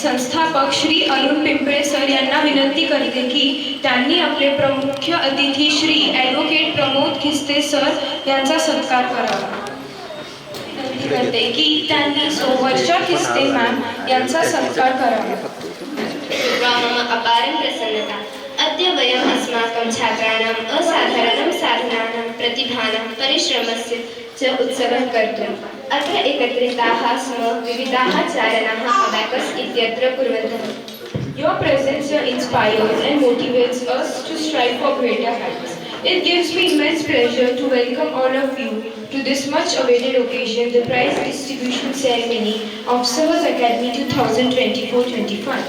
संस्थापक श्री अरुण पिंपळे सर यांना विनंती करते की त्यांनी आपले प्रमुख अतिथी श्री ॲडव्होकेट प्रमोद खिस्ते सर यांचा सत्कार करावा. विनंती करते की त्यांनी वर्षा खिस्ते मॅम यांचा सत्कार करावा. मम अपारं प्रसन्नता. अद्य वयम् अस्माकं छात्राणाम् असाधारणं साधनानां प्रतिभानां परिश्रमस्य च उत्सवं कर्तुम् अत्र एकत्रिताः स्म. विविधाः चारणाः अबॅकस इत्यत्र कुर्वन्तः. Your presence here inspires and motivates us to strive for greater heights. It gives me immense pleasure to welcome all of you to this much awaited occasion, the prize distribution ceremony of Sahaj Academy 2024-25.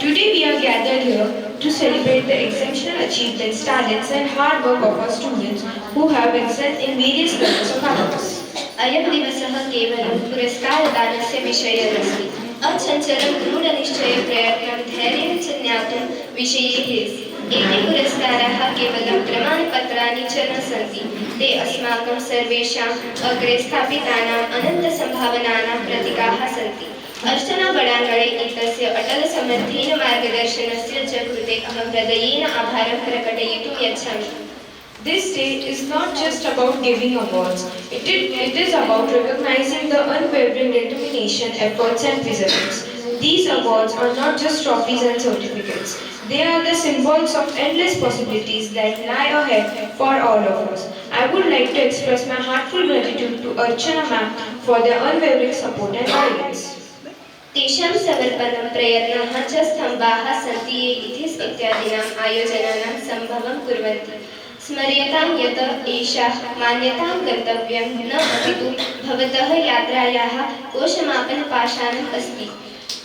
Today we are gathered here to celebrate the exceptional achievements, talents and hard work of our students who have excelled in various levels of academics. अयं दिवसः केवलं पुरस्कारदानस्य विषयः नास्ति. अचञ्चलं दृढनिश्चयं प्रयत्नं धैर्यं च ज्ञातुं विषये अस्ति. एते पुरस्काराः केवलं प्रमाणपत्राणि च न सन्ति. ते अस्माकं सर्वेषाम् अग्रे स्थापितानाम् अनन्तसम्भावनानां प्रतीकाः सन्ति. अर्चना बडांगळे इत्यस्य अटलसमर्थेन मार्गदर्शनस्य च कृते अहं हृदयेन आभारं प्रकटयितुं यच्छामि. This day is not just about giving awards. It is about recognizing the unwavering determination, efforts and perseverance. These awards are not just trophies and certificates. They are the symbols of endless possibilities that lie ahead for all of us. I would like to express my heartfelt gratitude to Archana ma'am for their unwavering support and guidance. तेषां समर्पणं प्रयत्नाः च स्तम्भाः सन्ति ये इतिस् इत्यादीनाम् आयोजनानां सम्भवं कुर्वन्ति. स्मर्यतां यत् एषा मान्यतां कर्तव्यं न अपितु भवतः यात्रायाः कोशमापनपाषाणम् अस्ति.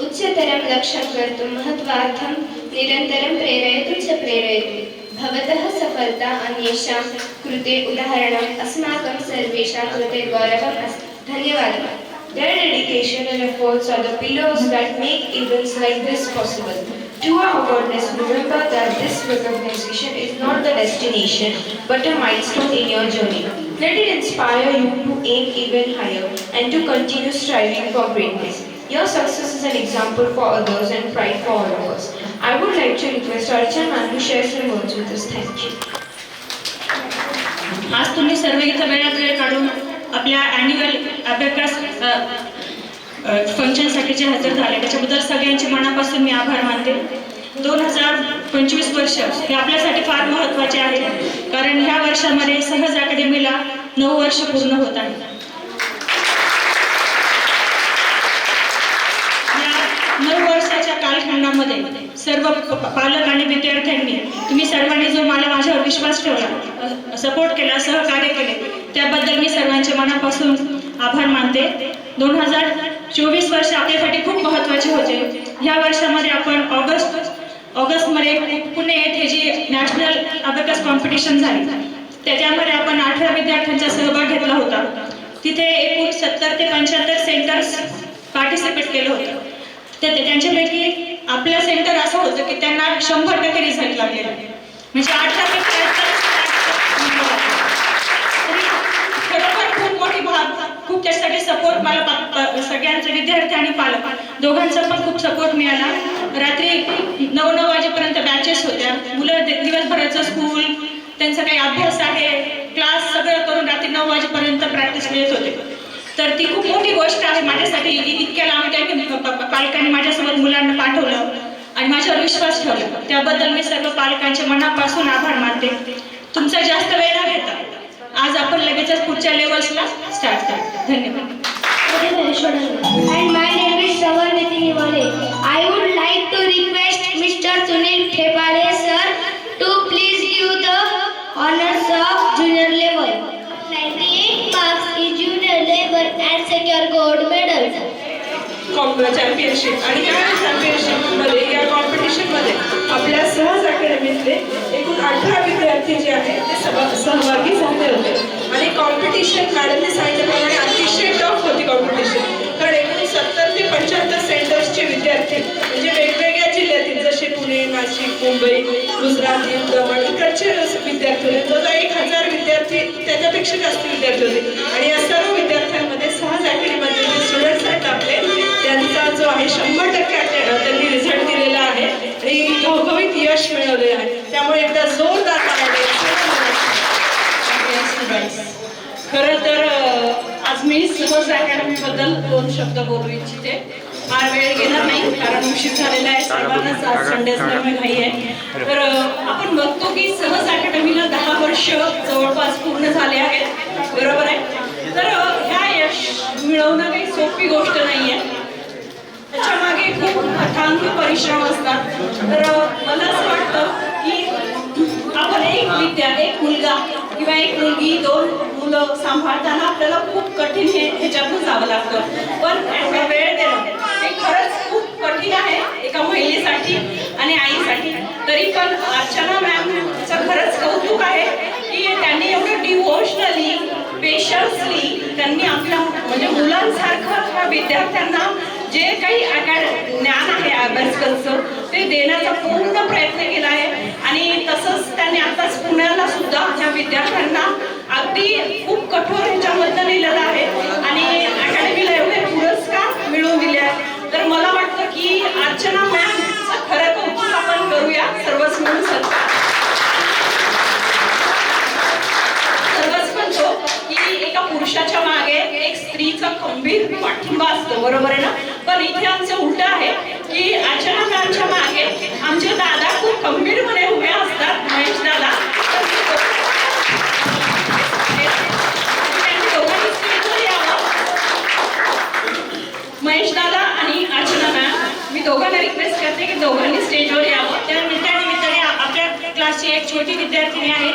उच्चतरं लक्ष्यं कर्तुं महत्त्वार्थं निरन्तरं प्रेरयतु च प्रेरयतु. भवतः सफलता अन्येषां कृते उदाहरणम् अस्माकं सर्वेषां कृते गौरवम् अस्ति. धन्यवादः. Their dedication and efforts are the pillars that make events like this possible. To our awareness, remember that this recognition is not the destination, but a milestone in your journey. Let it inspire you to aim even higher and to continue striving for greatness. Your success is an example for others and pride for all of us. I would like to request Archana ma'am to share some words with us. Thank you. आज तुम्ही सर्व इथं वेळात वेळ काढून आपल्या annual अभ्यास फंक्शनसाठी हजर झाले त्याच्याबद्दल सगळ्यांचे मनापासून मी आभार मानते. 2025 वर्ष हे आपल्यासाठी फार महत्त्वाचे आहे कारण ह्या वर्षामध्ये सहज अकॅडमीला 9 वर्ष पूर्ण होत आहे. या 9 वर्षाच्या कालखंडामध्ये सर्व पालक आणि विद्यार्थ्यांनी तुम्ही सर्वांनी जो मला माझ्यावर विश्वास ठेवला, सपोर्ट केला, सहकार्य केले त्याबद्दल मी सर्वांचे मनापासून आभार मानते. 2024 वर्ष आपल्यासाठी खूप महत्त्वाचे होते. ह्या वर्षामध्ये आपण ऑगस्टमध्ये पुणे येथे जी नॅशनल अबॅकस कॉम्पिटिशन झाली त्याच्यामध्ये आपण 18 विद्यार्थ्यांचा सहभाग घेतला होता. तिथे एकूण 70 ते 75 सेंटर्स पार्टिसिपेट केलं होतं. त्यांच्यापैकी आपलं सेंटर असं होतं की त्यांना 100% रिझल्ट लागलेला म्हणजे 18 खरोखर खूप मोठी खूप त्यासाठी सपोर्ट मला सगळ्यांचे विद्यार्थी आणि पालक दोघांचा पण खूप सपोर्ट मिळाला. रात्री 9 वाजेपर्यंत बॅचेस होत्या. मुलं दिवसभराचं स्कूल त्यांचा काही अभ्यास आहे क्लास सगळं करून रात्री 9 वाजेपर्यंत प्रॅक्टिस येत होते. तर ती खूप मोठी गोष्ट आहे माझ्यासाठी. इतक्या लांब त्यांनी पालकांनी माझ्यासोबत मुलांना पाठवलं आणि माझ्यावर विश्वास ठेवला त्याबद्दल मी सर्व पालकांचे मनापासून आभार मानते. तुमचा जास्त वेळ न घेता आज आपण लगेचच पुढच्या लेवल्सला स्टार्ट करू. धन्यवाद. And my name is Savar Nitin Himale. I would like to request Mr. Sunil Thepale sir to please give the honors of junior level. 98 marks in junior level and secure gold medal. Championship आणि या चॅम्पियनशिपमध्ये या कॉम्पिटिशनमध्ये आपल्या सहज अकॅडमीतले एकूण 18 विद्यार्थी जे आहेत ते सहभागी झाले होते आणि कॉम्पिटिशन मॅडमने सांगितल्याप्रमाणे अतिशय टफ होती कॉम्पिटिशन. कारण एकूण 70 ते 75 सेंटर्सचे विद्यार्थी म्हणजे वेगवेगळ्या जिल्ह्यातील जसे पुणे, नाशिक, मुंबई, गुजरात, दमण इकडचे विद्यार्थी होते. जवळजवळ 1000 विद्यार्थी त्याच्यापेक्षा जास्त विद्यार्थी होते आणि या सर्व विद्यार्थ्यांमध्ये सहज अकॅडमीमध्ये जे स्टुडंट्स आहेत आपले त्यांचा जो आहे 100% त्यांनी सहज अकॅडमीबद्दल 2 शब्द बोलू इच्छिते. फार वेळ घेणार नाही कारण उशीर झालेला आहे, सर्वांनाच आज संडे असल्यामुळे घाई आहे. तर आपण बघतो की सहज अकॅडमीला 10 वर्ष जवळपास पूर्ण झाले आहेत, बरोबर आहे. तर ह्या यश मिळवणं काही सोपी गोष्ट नाही आहे, त्याच्या मागे खूप अथांग परिश्रम असतात. तर मला असं वाटतं की आपण एक मुलगा किंवा एक मुलगी 2 मुलं सांभाळताना आपल्याला खूप कठीण ह्याच्यातून जावं लागतं. पण त्यांना वेळ देणं हे खरंच खूप कठीण आहे एका महिलेसाठी आणि आईसाठी. तरी पण अर्चना मॅमचं खरंच कौतुक आहे की त्यांनी एवढं डिव्होशनली पेशन्सली त्यांनी आपल्या म्हणजे मुलांसारखं ह्या विद्यार्थ्यांना जे काही ज्ञान आहे अभ्यासक्रमचं ते देण्याचा पूर्ण प्रयत्न केला आहे. आणि तसंच त्यांनी आताच पुण्याला सुद्धा ह्या विद्यार्थ्यांना अगदी खूप कठोर ह्याच्यामधनं नेलेलं आहे आणि अकॅडमीला एवढे पुरस्कार मिळवून दिले आहेत. तर मला वाटतं की अर्चना मॅमचं खरं कौतुक आपण करूया सर्वच मिळून. सर्वच म्हणतो की एका पुरुषाच्या मागे एक स्त्रीचा खंबीर पाठिंबा असतो, बरोबर आहे ना. पण इथे आमचं उलट आहे की अर्चना मॅमच्या मागे आमचे दादा खूप खंबीरपणे उभे असतात, महेश दादा. महेश दादा आणि अर्चना मॅम मी दोघांना रिक्वेस्ट करते की दोघांनी स्टेजवर यावं. त्या निमित्ताने आपल्या क्लासची एक छोटी विद्यार्थिनी आहे ती